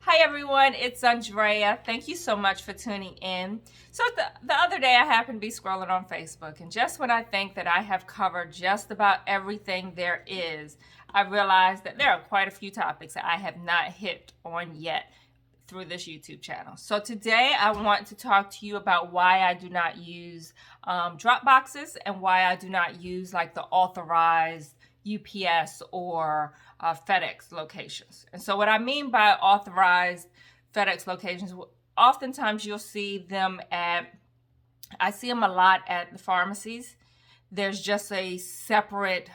Hi everyone, it's Andrea. Thank you so much for tuning in. So the other day I happened to be scrolling on Facebook, and just when I think that I have covered just about everything there is, I realized that there are quite a few topics that I have not hit on yet through this YouTube channel. So today I want to talk to you about why I do not use Dropboxes and why I do not use like the authorized UPS or FedEx locations. And so what I mean by authorized FedEx locations, oftentimes you'll see them I see them a lot at the pharmacies. There's just a separate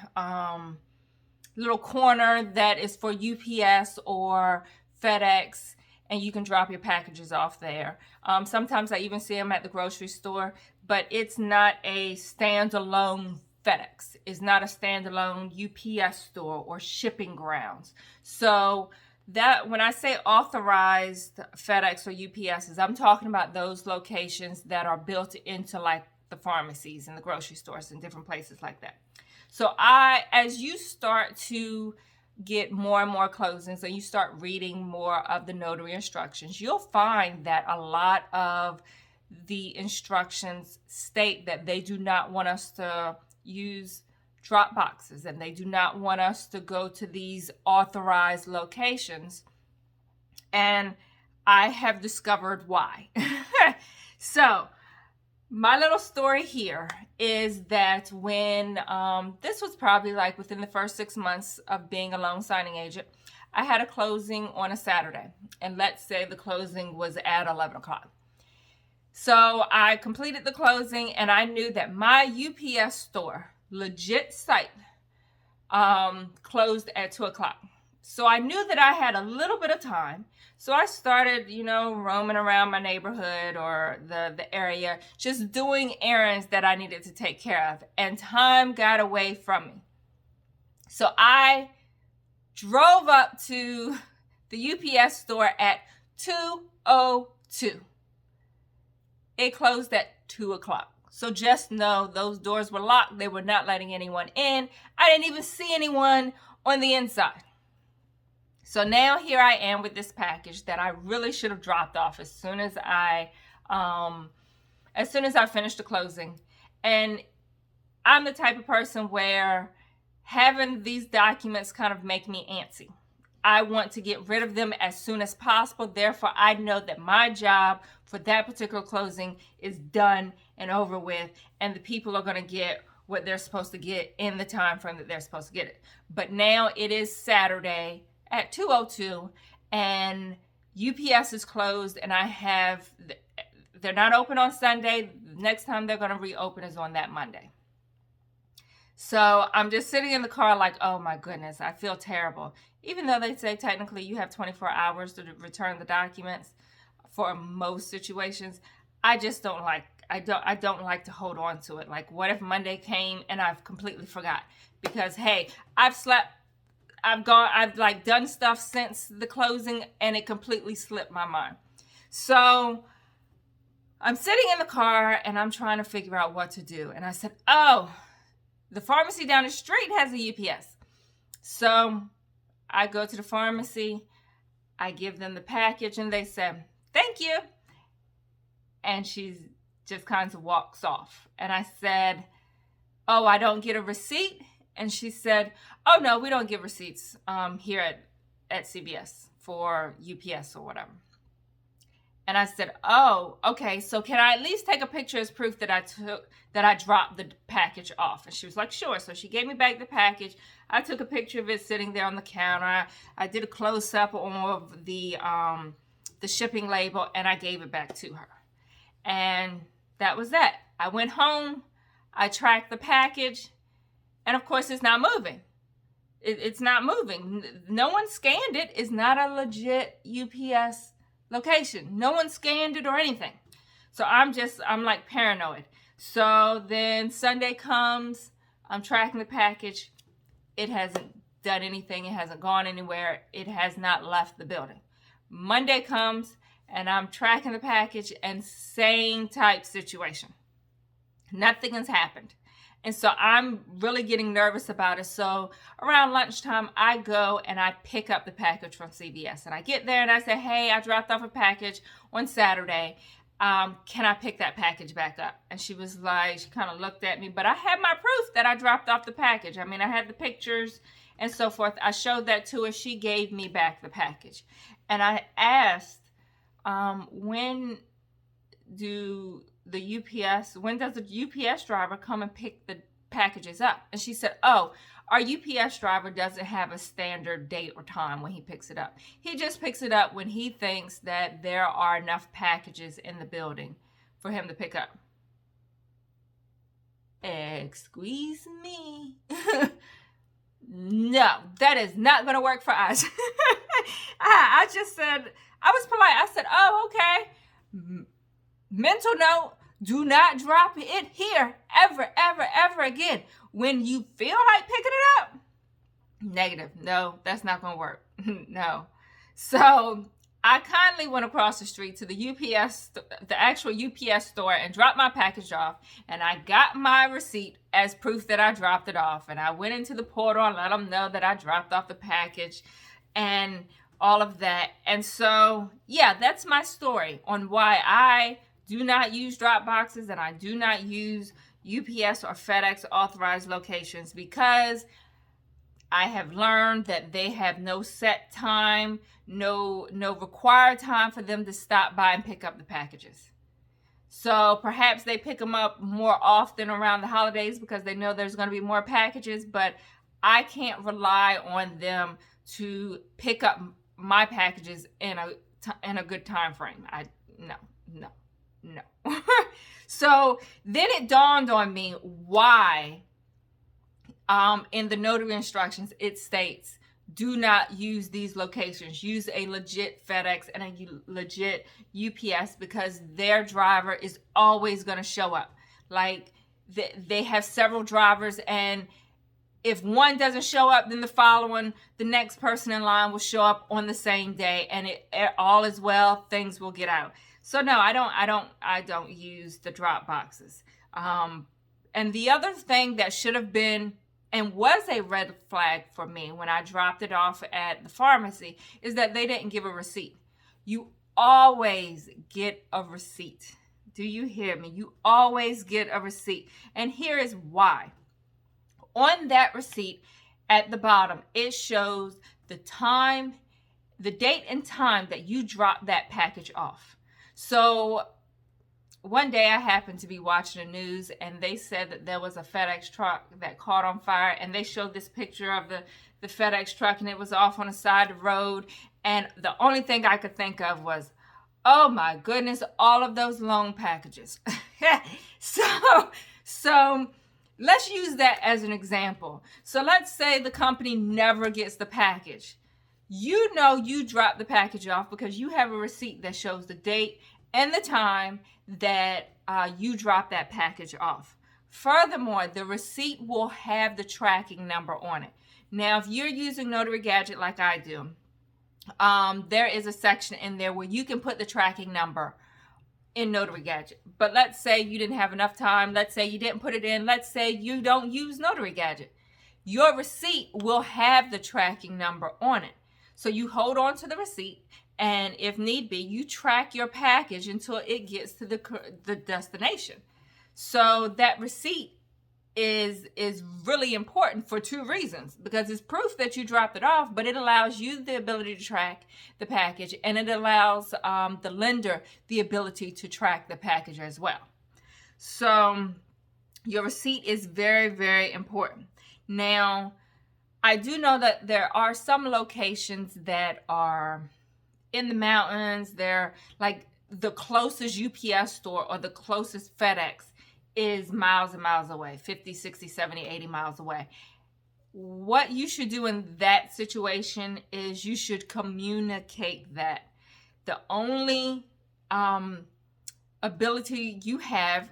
little corner that is for UPS or FedEx, and you can drop your packages off there. Sometimes I even see them at the grocery store, but it's not a standalone FedEx. It's not a standalone UPS store or shipping grounds. So that when I say authorized FedEx or UPSs, I'm talking about those locations that are built into like the pharmacies and the grocery stores and different places like that. So as you start to get more and more closings and you start reading more of the notary instructions, you'll find that a lot of the instructions state that they do not want us to use Dropboxes and they do not want us to go to these authorized locations. And I have discovered why. So my little story here is that when this was probably like within the first 6 months of being a loan signing agent, I had a closing on a Saturday, and let's say the closing was at 11 o'clock. So I completed the closing, and I knew that my UPS store, legit site, closed at 2 o'clock. So I knew that I had a little bit of time. So I started, roaming around my neighborhood or the area, just doing errands that I needed to take care of. And time got away from me. So I drove up to the UPS store at 2:02. It closed at 2 o'clock. So just know those doors were locked. They were not letting anyone in. I didn't even see anyone on the inside. So now here I am with this package that I really should have dropped off as soon as I finished the closing. And I'm the type of person where having these documents kind of make me antsy. I want to get rid of them as soon as possible. Therefore, I know that my job for that particular closing is done and over with, and the people are going to get what they're supposed to get in the time frame that they're supposed to get it. But now it is Saturday at 2:02, and UPS is closed, and they're not open on Sunday. The next time they're going to reopen is on that Monday. So I'm just sitting in the car like, oh my goodness, I feel terrible. Even though they say technically you have 24 hours to return the documents for most situations, I just don't like, I don't like to hold on to it. Like, what if Monday came and I've completely forgot? Because hey, I've like done stuff since the closing and it completely slipped my mind. So I'm sitting in the car and I'm trying to figure out what to do. And I said, oh, the pharmacy down the street has a UPS. So I go to the pharmacy, I give them the package, and they said, thank you. And she just kind of walks off. And I said, oh, I don't get a receipt? And she said, oh, no, we don't give receipts here at CBS for UPS or whatever. And I said, oh, okay, so can I at least take a picture as proof that I dropped the package off? And she was like, sure. So she gave me back the package. I took a picture of it sitting there on the counter. I did a close-up of the shipping label, and I gave it back to her. And that was that. I went home. I tracked the package. And of course, it's not moving. It's not moving. No one scanned it. It's not a legit UPS location. No one scanned it or anything. So I'm like paranoid. So then Sunday comes, I'm tracking the package. It hasn't done anything. It hasn't gone anywhere. It has not left the building. Monday comes and I'm tracking the package, and same type situation. Nothing has happened. And so I'm really getting nervous about it. So around lunchtime, I go and I pick up the package from CVS. And I get there and I say, hey, I dropped off a package on Saturday. Can I pick that package back up? And she was like, she kind of looked at me, but I had my proof that I dropped off the package. I mean, I had the pictures and so forth. I showed that to her. She gave me back the package. And I asked, when does the UPS driver come and pick the packages up? And she said, oh, our UPS driver doesn't have a standard date or time when he picks it up. He just picks it up when he thinks that there are enough packages in the building for him to pick up. Excuse me. No, that is not going to work for us. I just said, I was polite. I said, oh, okay. Mental note, do not drop it here ever again. When you feel like picking it up, negative. No, that's not going to work. No. So I kindly went across the street to the actual UPS store and dropped my package off. And I got my receipt as proof that I dropped it off. And I went into the portal and let them know that I dropped off the package and all of that. And so, yeah, that's my story on why I do not use Dropboxes and I do not use UPS or FedEx authorized locations, because I have learned that they have no set time, no required time for them to stop by and pick up the packages. So perhaps they pick them up more often around the holidays because they know there's going to be more packages, but I can't rely on them to pick up my packages in a good time frame. No. So then it dawned on me why in the notary instructions it states, do not use these locations. Use a legit FedEx and a legit UPS, because their driver is always going to show up. Like they have several drivers, and if one doesn't show up, then the next person in line will show up on the same day, and it all is well. Things will get out. So no, I don't use the Dropboxes. And the other thing that should have been and was a red flag for me when I dropped it off at the pharmacy is that they didn't give a receipt. You always get a receipt. Do you hear me? You always get a receipt. And here is why. On that receipt at the bottom, it shows the time, the date and time that you dropped that package off. So one day I happened to be watching the news, and they said that there was a FedEx truck that caught on fire, and they showed this picture of the FedEx truck, and it was off on the side of the road. And the only thing I could think of was, oh my goodness, all of those long packages. So let's use that as an example. So let's say the company never gets the package. You know you dropped the package off because you have a receipt that shows the date and the time that you dropped that package off. Furthermore, the receipt will have the tracking number on it. Now, if you're using Notary Gadget like I do, there is a section in there where you can put the tracking number in Notary Gadget. But let's say you didn't have enough time. Let's say you didn't put it in. Let's say you don't use Notary Gadget. Your receipt will have the tracking number on it. So you hold on to the receipt, and if need be, you track your package until it gets to the destination. So that receipt is really important for two reasons, because it's proof that you dropped it off, but it allows you the ability to track the package, and it allows the lender the ability to track the package as well. So your receipt is very, very important. Now, I do know that there are some locations that are in the mountains. They're like the closest UPS store or the closest FedEx is miles and miles away, 50, 60, 70, 80 miles away. What you should do in that situation is you should communicate that. The only ability you have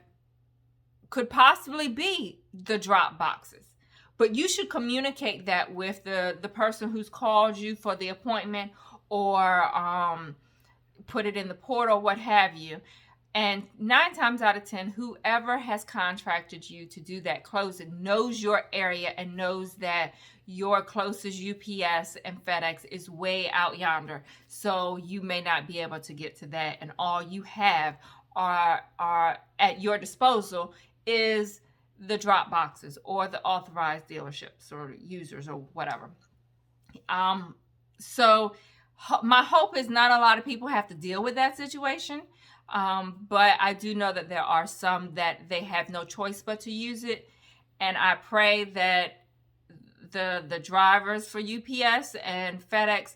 could possibly be the Dropboxes. But you should communicate that with the person who's called you for the appointment, or put it in the portal, what have you. And 9 times out of 10, whoever has contracted you to do that closing knows your area and knows that your closest UPS and FedEx is way out yonder. So you may not be able to get to that. And all you have are at your disposal is the Dropboxes or the authorized dealerships or users or whatever. So my hope is not a lot of people have to deal with that situation. But I do know that there are some that they have no choice but to use it. And I pray that the drivers for UPS and FedEx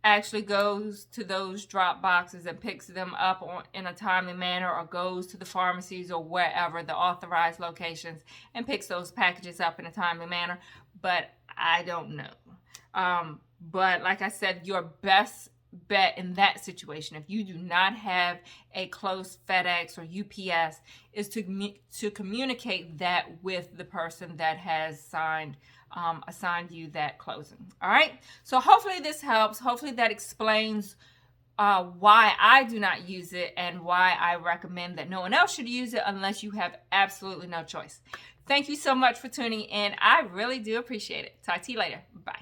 actually goes to those drop boxes and picks them up in a timely manner, or goes to the pharmacies or wherever, the authorized locations, and picks those packages up in a timely manner. But I don't know. But like I said, your best bet in that situation, if you do not have a close FedEx or UPS, is to communicate that with the person that has assigned you that closing. All right. So hopefully this helps. Hopefully that explains why I do not use it and why I recommend that no one else should use it unless you have absolutely no choice. Thank you so much for tuning in. I really do appreciate it. Talk to you later. Bye.